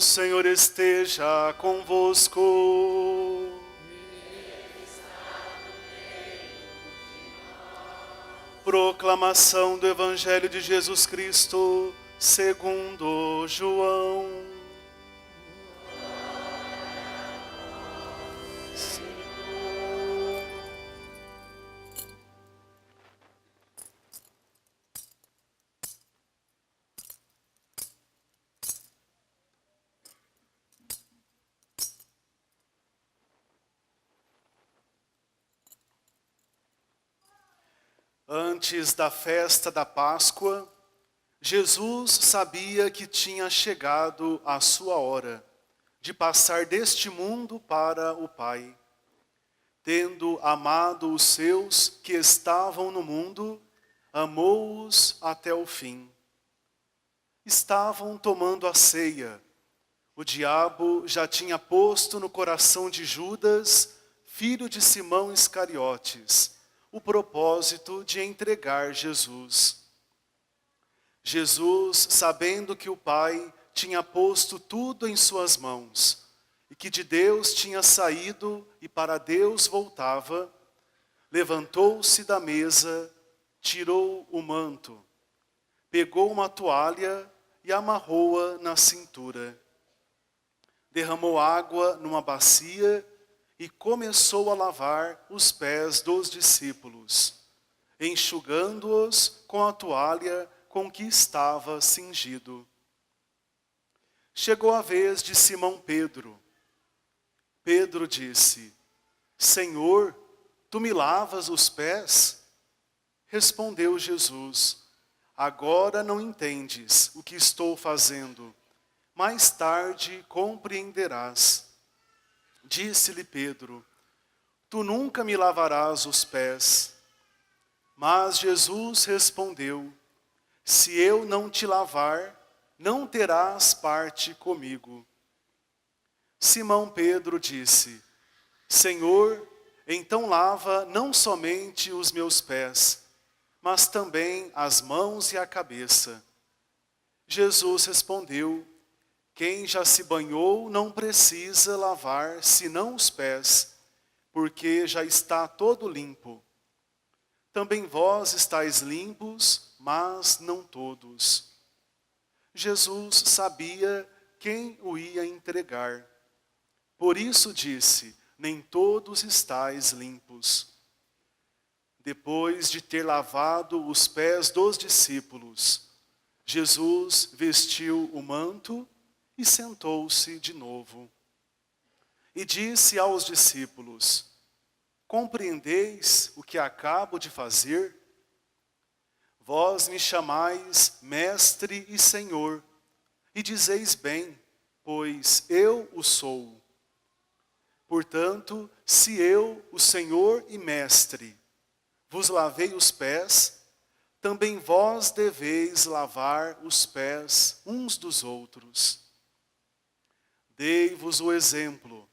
Senhor esteja convosco. Proclamação do Evangelho de Jesus Cristo, segundo João. Antes da festa da Páscoa, Jesus sabia que tinha chegado a sua hora de passar deste mundo para o Pai. Tendo amado os seus que estavam no mundo, amou-os até o fim. Estavam tomando a ceia. O diabo já tinha posto no coração de Judas, filho de Simão Iscariotes, o propósito de entregar Jesus. Jesus, sabendo que o Pai tinha posto tudo em suas mãos, e que de Deus tinha saído e para Deus voltava, levantou-se da mesa, tirou o manto, pegou uma toalha e amarrou-a na cintura. Derramou água numa bacia e começou a lavar os pés dos discípulos, enxugando-os com a toalha com que estava cingido. Chegou a vez de Simão Pedro. Pedro disse: Senhor, tu me lavas os pés? Respondeu Jesus: agora não entendes o que estou fazendo, mais tarde compreenderás. Disse-lhe Pedro: tu nunca me lavarás os pés. Mas Jesus respondeu: se eu não te lavar, não terás parte comigo. Simão Pedro disse: Senhor, então lava não somente os meus pés, mas também as mãos e a cabeça. Jesus respondeu: quem já se banhou não precisa lavar senão os pés, porque já está todo limpo. Também vós estáis limpos, mas não todos. Jesus sabia quem o ia entregar. Por isso disse: nem todos estáis limpos. Depois de ter lavado os pés dos discípulos, Jesus vestiu o manto e sentou-se de novo. E disse aos discípulos: compreendeis o que acabo de fazer? Vós me chamais Mestre e Senhor, e dizeis bem, pois eu o sou. Portanto, se eu, o Senhor e Mestre, vos lavei os pés, também vós deveis lavar os pés uns dos outros. Dei-vos o exemplo,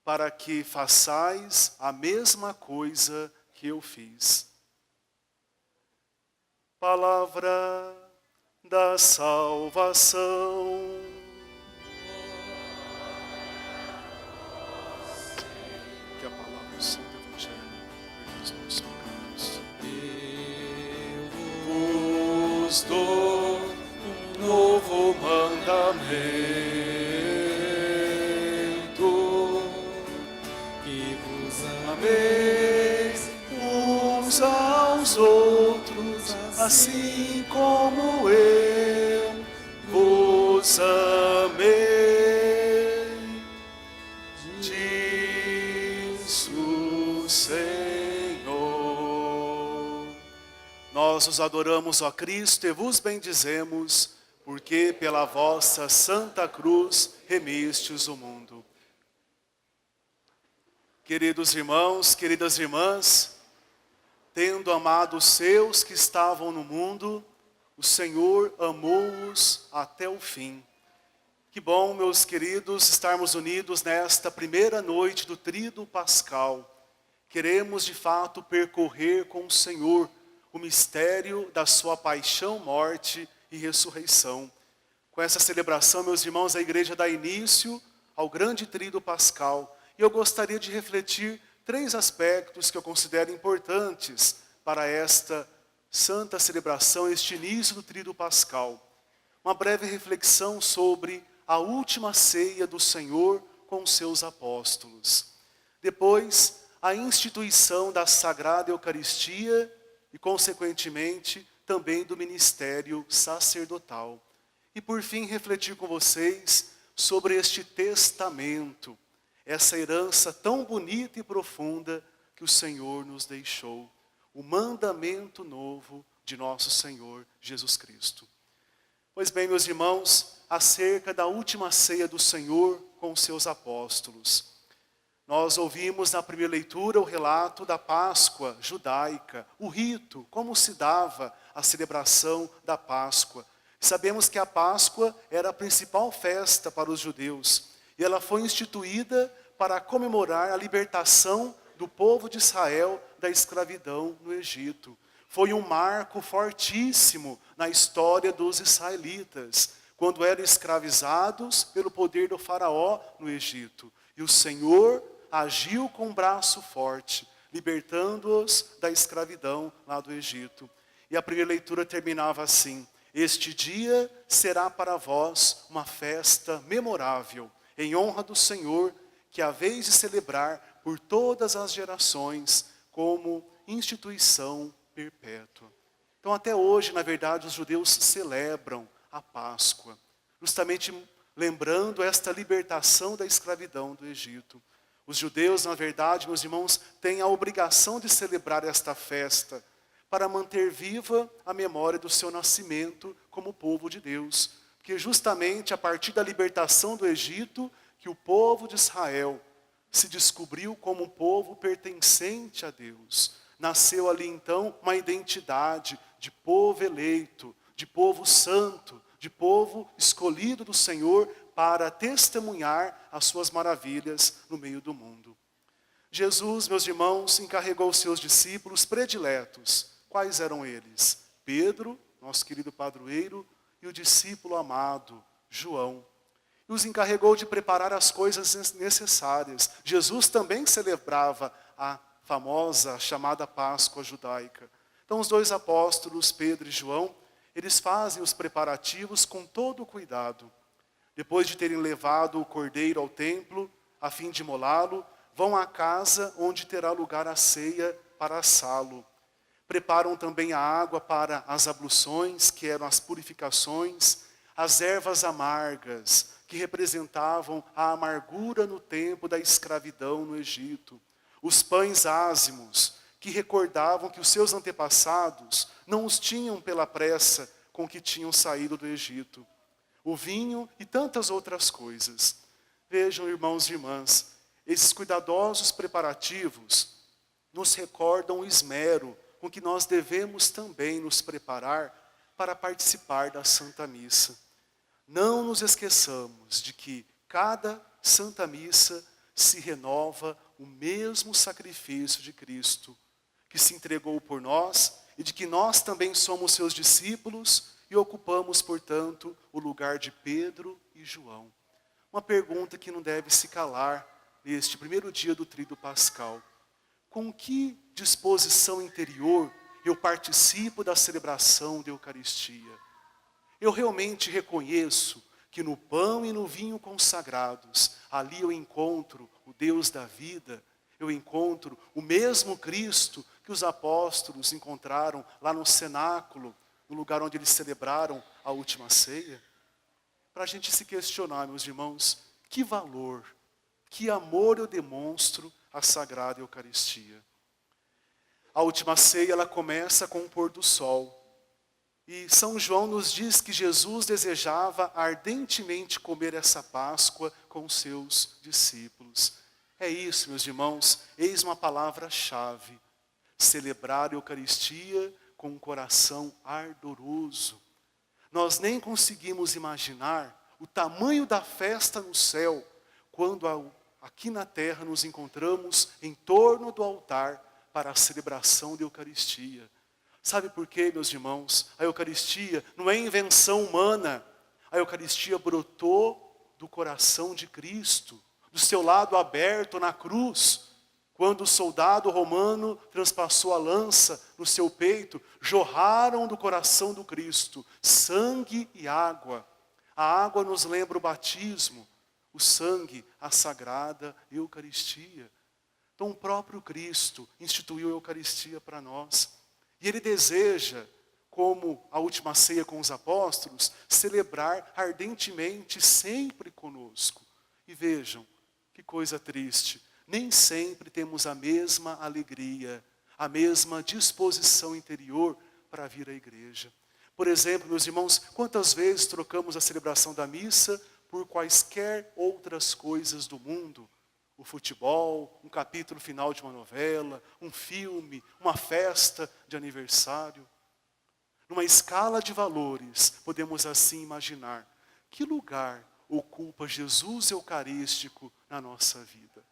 para que façais a mesma coisa que eu fiz. Palavra da salvação. Que a palavra do Santo Evangelho perdoe os nossos pecados. Eu vos dou um novo mandamento. Ameis uns aos outros, assim como eu vos amei, diz o Senhor. Nós os adoramos, ó Cristo, e vos bendizemos, porque pela vossa santa cruz remistes o mundo. Queridos irmãos, queridas irmãs, tendo amado os seus que estavam no mundo, o Senhor amou-os até o fim. Que bom, meus queridos, estarmos unidos nesta primeira noite do Tríduo Pascal. Queremos, de fato, percorrer com o Senhor o mistério da sua paixão, morte e ressurreição. Com essa celebração, meus irmãos, a igreja dá início ao grande tríduo pascal. E eu gostaria de refletir 3 aspectos que eu considero importantes para esta santa celebração, este início do tríduo pascal. Uma breve reflexão sobre a última ceia do Senhor com os seus apóstolos. Depois, a instituição da Sagrada Eucaristia e, consequentemente, também do ministério sacerdotal. E, por fim, refletir com vocês sobre este testamento, essa herança tão bonita e profunda que o Senhor nos deixou, o mandamento novo de nosso Senhor Jesus Cristo. Pois bem, meus irmãos, acerca da última ceia do Senhor com os seus apóstolos. Nós ouvimos na primeira leitura o relato da Páscoa judaica, o rito, como se dava a celebração da Páscoa. Sabemos que a Páscoa era a principal festa para os judeus, e ela foi instituída para comemorar a libertação do povo de Israel da escravidão no Egito. Foi um marco fortíssimo na história dos israelitas, quando eram escravizados pelo poder do faraó no Egito. E o Senhor agiu com um braço forte, libertando-os da escravidão lá do Egito. E a primeira leitura terminava assim: este dia será para vós uma festa memorável, em honra do Senhor, que haveis de celebrar por todas as gerações, como instituição perpétua. Então até hoje, na verdade, os judeus celebram a Páscoa, justamente lembrando esta libertação da escravidão do Egito. Os judeus, na verdade, meus irmãos, têm a obrigação de celebrar esta festa para manter viva a memória do seu nascimento como povo de Deus. Porque justamente a partir da libertação do Egito, que o povo de Israel se descobriu como um povo pertencente a Deus. Nasceu ali então uma identidade de povo eleito, de povo santo, de povo escolhido do Senhor para testemunhar as suas maravilhas no meio do mundo. Jesus, meus irmãos, encarregou os seus discípulos prediletos. Quais eram eles? Pedro, nosso querido padroeiro, e o discípulo amado, João. E os encarregou de preparar as coisas necessárias. Jesus também celebrava a famosa, chamada Páscoa judaica. Então os 2 apóstolos, Pedro e João, eles fazem os preparativos com todo o cuidado. Depois de terem levado o cordeiro ao templo, a fim de imolá-lo, vão à casa onde terá lugar a ceia para assá-lo. Preparam também a água para as abluções, que eram as purificações, as ervas amargas, que representavam a amargura no tempo da escravidão no Egito, os pães ázimos, que recordavam que os seus antepassados não os tinham pela pressa com que tinham saído do Egito, o vinho e tantas outras coisas. Vejam, irmãos e irmãs, esses cuidadosos preparativos nos recordam o esmero com que nós devemos também nos preparar para participar da Santa Missa. Não nos esqueçamos de que cada Santa Missa se renova o mesmo sacrifício de Cristo, que se entregou por nós, e de que nós também somos seus discípulos e ocupamos, portanto, o lugar de Pedro e João. Uma pergunta que não deve se calar neste primeiro dia do Tríduo Pascal: com que disposição interior eu participo da celebração da Eucaristia? Eu realmente reconheço que no pão e no vinho consagrados, ali eu encontro o Deus da vida, eu encontro o mesmo Cristo que os apóstolos encontraram lá no cenáculo, no lugar onde eles celebraram a última ceia? Para a gente se questionar, meus irmãos, que valor, que amor eu demonstro à Sagrada Eucaristia. A última ceia, ela começa com o pôr do sol. E São João nos diz que Jesus desejava ardentemente comer essa Páscoa com os seus discípulos. É isso, meus irmãos, eis uma palavra-chave: celebrar a Eucaristia com um coração ardoroso. Nós nem conseguimos imaginar o tamanho da festa no céu, quando aqui na terra nos encontramos em torno do altar para a celebração da Eucaristia. Sabe por quê, meus irmãos? A Eucaristia não é invenção humana. A Eucaristia brotou do coração de Cristo, do seu lado aberto na cruz. Quando o soldado romano transpassou a lança no seu peito, jorraram do coração do Cristo sangue e água. A água nos lembra o batismo, o sangue, a sagrada Eucaristia. Então o próprio Cristo instituiu a Eucaristia para nós. E Ele deseja, como a última ceia com os apóstolos, celebrar ardentemente sempre conosco. E vejam, que coisa triste, nem sempre temos a mesma alegria, a mesma disposição interior para vir à igreja. Por exemplo, meus irmãos, quantas vezes trocamos a celebração da missa por quaisquer outras coisas do mundo? O futebol, um capítulo final de uma novela, um filme, uma festa de aniversário. Numa escala de valores, podemos assim imaginar que lugar ocupa Jesus Eucarístico na nossa vida.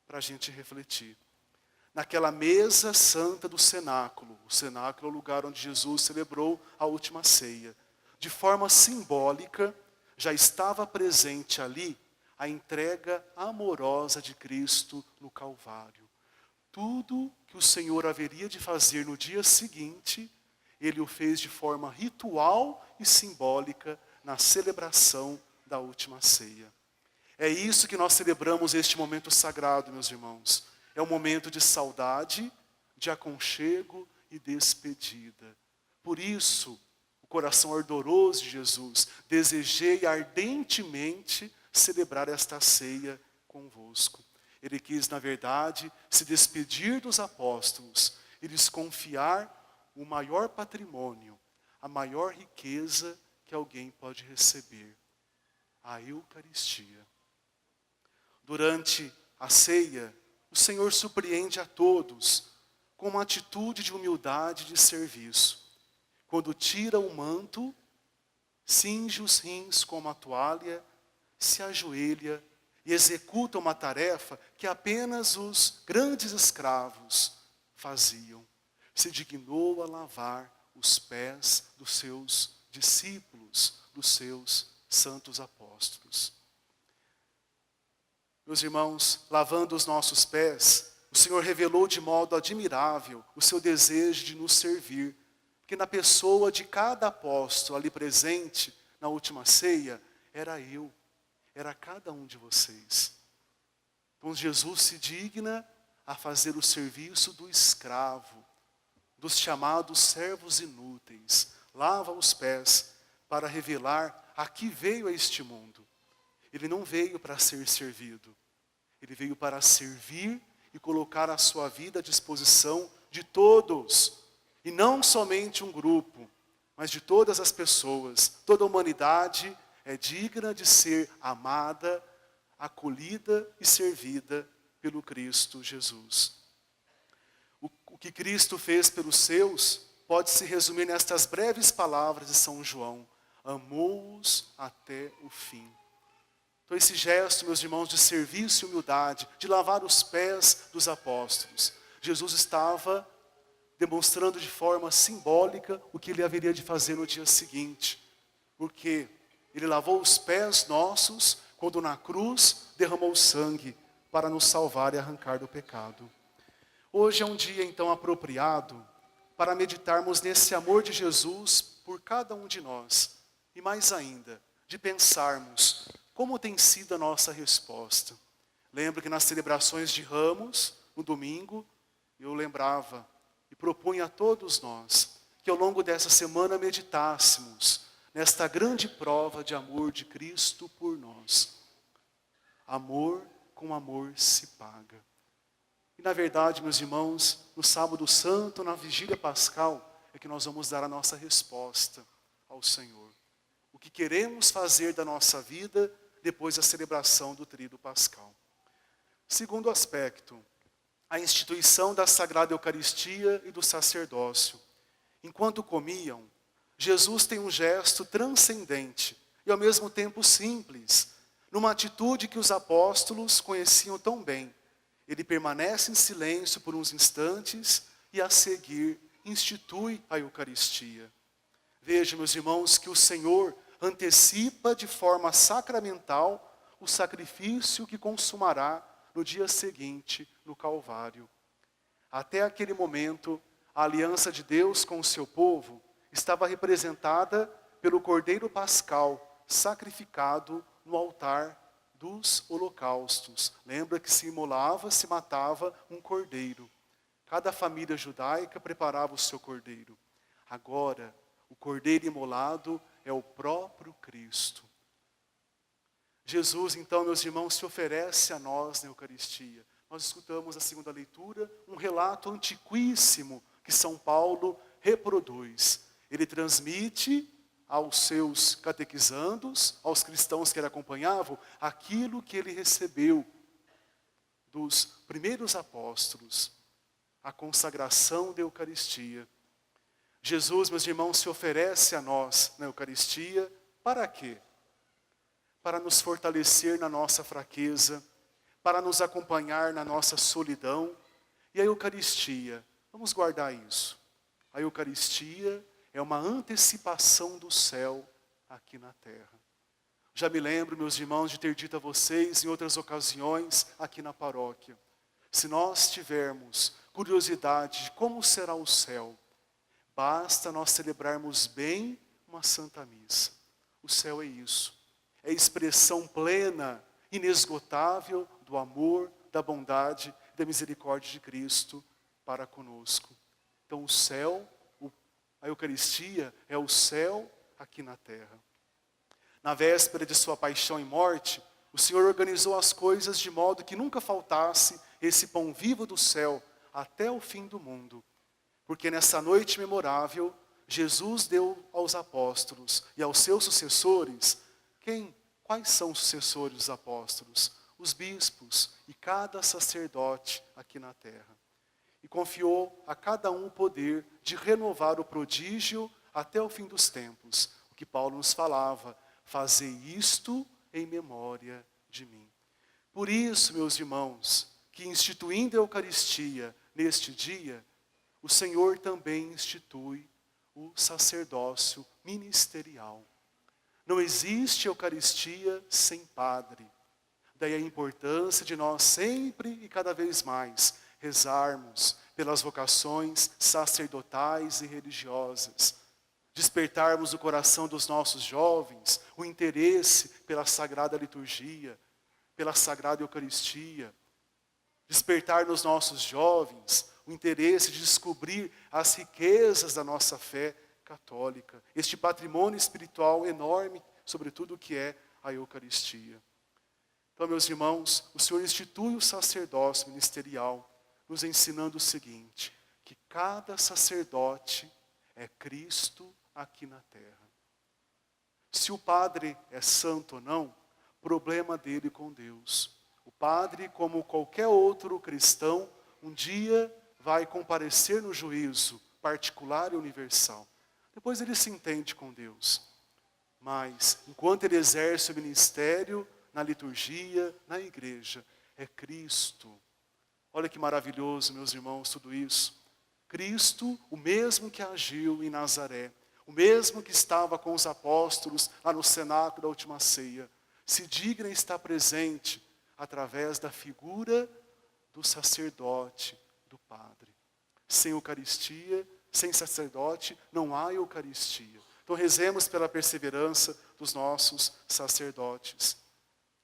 Para a gente refletir. Naquela mesa santa do cenáculo, o cenáculo é o lugar onde Jesus celebrou a última ceia. De forma simbólica, já estava presente ali a entrega amorosa de Cristo no Calvário. Tudo que o Senhor haveria de fazer no dia seguinte, Ele o fez de forma ritual e simbólica na celebração da última ceia. É isso que nós celebramos este momento sagrado, meus irmãos. É um momento de saudade, de aconchego e despedida. Por isso, o coração ardoroso de Jesus, desejei ardentemente celebrar esta ceia convosco. Ele quis, na verdade, se despedir dos apóstolos e lhes confiar o maior patrimônio, a maior riqueza que alguém pode receber, a Eucaristia. Durante a ceia, o Senhor surpreende a todos com uma atitude de humildade e de serviço. Quando tira o manto, cinge os rins com uma toalha, se ajoelha e executa uma tarefa que apenas os grandes escravos faziam. Se dignou a lavar os pés dos seus discípulos, dos seus santos apóstolos. Meus irmãos, lavando os nossos pés, o Senhor revelou de modo admirável o seu desejo de nos servir, porque na pessoa de cada apóstolo ali presente, na última ceia, era eu, era cada um de vocês. Então Jesus se digna a fazer o serviço do escravo, dos chamados servos inúteis, lava os pés para revelar a que veio a este mundo. Ele não veio para ser servido. Ele veio para servir e colocar a sua vida à disposição de todos. E não somente um grupo, mas de todas as pessoas. Toda a humanidade é digna de ser amada, acolhida e servida pelo Cristo Jesus. O que Cristo fez pelos seus pode se resumir nestas breves palavras de São João: amou-os até o fim. Então esse gesto, meus irmãos, de serviço e humildade, de lavar os pés dos apóstolos, Jesus estava demonstrando de forma simbólica o que ele haveria de fazer no dia seguinte. Porque ele lavou os pés nossos quando na cruz derramou sangue para nos salvar e arrancar do pecado. Hoje é um dia então apropriado para meditarmos nesse amor de Jesus por cada um de nós. E mais ainda, de pensarmos como tem sido a nossa resposta. Lembro que nas celebrações de Ramos, no domingo, eu lembrava e propunha a todos nós que ao longo dessa semana meditássemos nesta grande prova de amor de Cristo por nós. Amor com amor se paga. E na verdade, meus irmãos, no sábado santo, na vigília pascal, é que nós vamos dar a nossa resposta ao Senhor. O que queremos fazer da nossa vida depois da celebração do tríduo pascal. Segundo aspecto, a instituição da Sagrada Eucaristia e do sacerdócio. Enquanto comiam, Jesus tem um gesto transcendente e ao mesmo tempo simples, numa atitude que os apóstolos conheciam tão bem. Ele permanece em silêncio por uns instantes e a seguir institui a Eucaristia. Veja, meus irmãos, que o Senhor antecipa de forma sacramental o sacrifício que consumará no dia seguinte, no Calvário. Até aquele momento, a aliança de Deus com o seu povo estava representada pelo Cordeiro Pascal, sacrificado no altar dos holocaustos. Lembra que se imolava, se matava um cordeiro. Cada família judaica preparava o seu cordeiro. Agora, o cordeiro imolado é o próprio Cristo. Jesus, então, meus irmãos, se oferece a nós na Eucaristia. Nós escutamos na segunda leitura um relato antiquíssimo que São Paulo reproduz. Ele transmite aos seus catequizandos, aos cristãos que ele acompanhavam, aquilo que ele recebeu dos primeiros apóstolos, a consagração da Eucaristia. Jesus, meus irmãos, se oferece a nós na Eucaristia para quê? Para nos fortalecer na nossa fraqueza, para nos acompanhar na nossa solidão. E a Eucaristia, vamos guardar isso. A Eucaristia é uma antecipação do céu aqui na terra. Já me lembro, meus irmãos, de ter dito a vocês em outras ocasiões aqui na paróquia. Se nós tivermos curiosidade de como será o céu, basta nós celebrarmos bem uma Santa Missa. O céu é isso. É a expressão plena, inesgotável do amor, da bondade e da misericórdia de Cristo para conosco. Então o céu, a Eucaristia é o céu aqui na terra. Na véspera de sua paixão e morte, o Senhor organizou as coisas de modo que nunca faltasse esse pão vivo do céu até o fim do mundo. Porque nessa noite memorável, Jesus deu aos apóstolos e aos seus sucessores, quais são os sucessores dos apóstolos? Os bispos e cada sacerdote aqui na terra. E confiou a cada um o poder de renovar o prodígio até o fim dos tempos. O que Paulo nos falava, fazei isto em memória de mim. Por isso, meus irmãos, que instituindo a Eucaristia neste dia, o Senhor também institui o sacerdócio ministerial. Não existe Eucaristia sem padre. Daí a importância de nós sempre e cada vez mais rezarmos pelas vocações sacerdotais e religiosas. Despertarmos o coração dos nossos jovens o interesse pela Sagrada Liturgia, pela Sagrada Eucaristia. Despertar nos nossos jovens o interesse de descobrir as riquezas da nossa fé católica, este patrimônio espiritual enorme, sobretudo o que é a Eucaristia. Então, meus irmãos, o Senhor institui o sacerdócio ministerial, nos ensinando o seguinte, que cada sacerdote é Cristo aqui na terra. Se o padre é santo ou não, problema dele com Deus. O padre, como qualquer outro cristão, um dia vai comparecer no juízo particular e universal. Depois ele se entende com Deus. Mas, enquanto ele exerce o ministério na liturgia, na igreja, é Cristo. Olha que maravilhoso, meus irmãos, tudo isso. Cristo, o mesmo que agiu em Nazaré, o mesmo que estava com os apóstolos lá no cenáculo da última ceia, se digna estar presente através da figura do sacerdote, do padre. Sem Eucaristia, sem sacerdote, não há Eucaristia. Então rezemos pela perseverança dos nossos sacerdotes.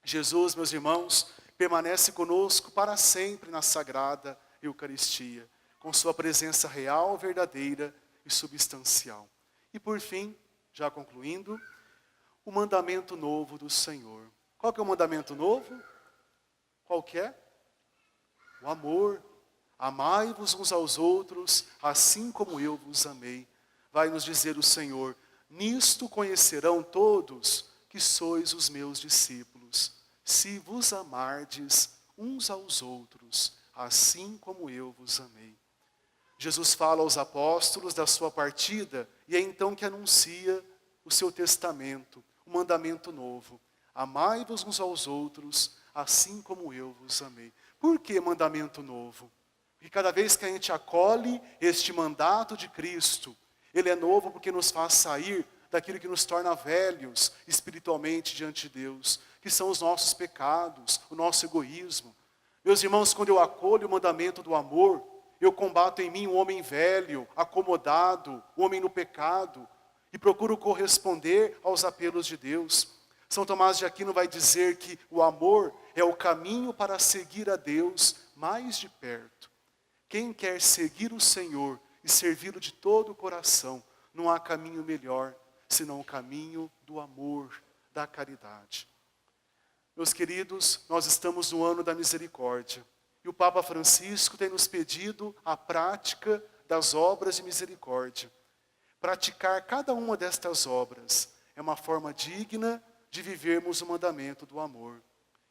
Jesus, meus irmãos, permanece conosco para sempre na Sagrada Eucaristia, com sua presença real, verdadeira e substancial. E por fim, já concluindo, o mandamento novo do Senhor. Qual que é o mandamento novo? Qual que é? O amor. Amai-vos uns aos outros, assim como eu vos amei. Vai nos dizer o Senhor, nisto conhecerão todos que sois os meus discípulos, se vos amardes uns aos outros, assim como eu vos amei. Jesus fala aos apóstolos da sua partida e é então que anuncia o seu testamento, o mandamento novo. Amai-vos uns aos outros, assim como eu vos amei. Por que mandamento novo? Porque cada vez que a gente acolhe este mandato de Cristo, ele é novo porque nos faz sair daquilo que nos torna velhos espiritualmente diante de Deus, que são os nossos pecados, o nosso egoísmo. Meus irmãos, quando eu acolho o mandamento do amor, eu combato em mim um homem velho, acomodado, um homem no pecado, e procuro corresponder aos apelos de Deus. São Tomás de Aquino vai dizer que o amor é o caminho para seguir a Deus mais de perto. Quem quer seguir o Senhor e servi-lo de todo o coração, não há caminho melhor, senão o caminho do amor, da caridade. Meus queridos, nós estamos no ano da misericórdia. E o Papa Francisco tem nos pedido a prática das obras de misericórdia. Praticar cada uma destas obras é uma forma digna de vivermos o mandamento do amor.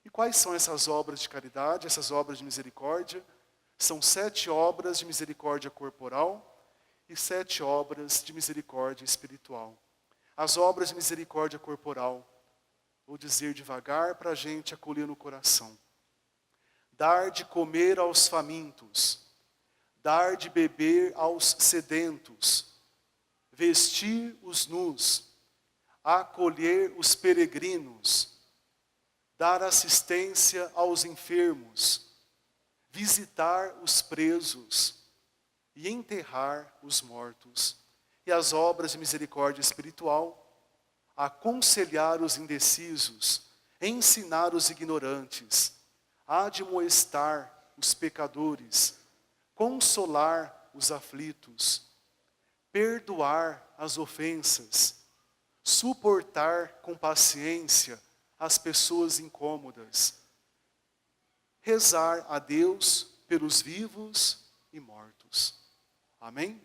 E quais são essas obras de caridade, essas obras de misericórdia? São 7 obras de misericórdia corporal e 7 obras de misericórdia espiritual. As obras de misericórdia corporal, vou dizer devagar para a gente acolher no coração. Dar de comer aos famintos, dar de beber aos sedentos, vestir os nus, acolher os peregrinos, dar assistência aos enfermos, visitar os presos e enterrar os mortos. E as obras de misericórdia espiritual, aconselhar os indecisos, ensinar os ignorantes, admoestar os pecadores, consolar os aflitos, perdoar as ofensas, suportar com paciência as pessoas incômodas, rezar a Deus pelos vivos e mortos. Amém?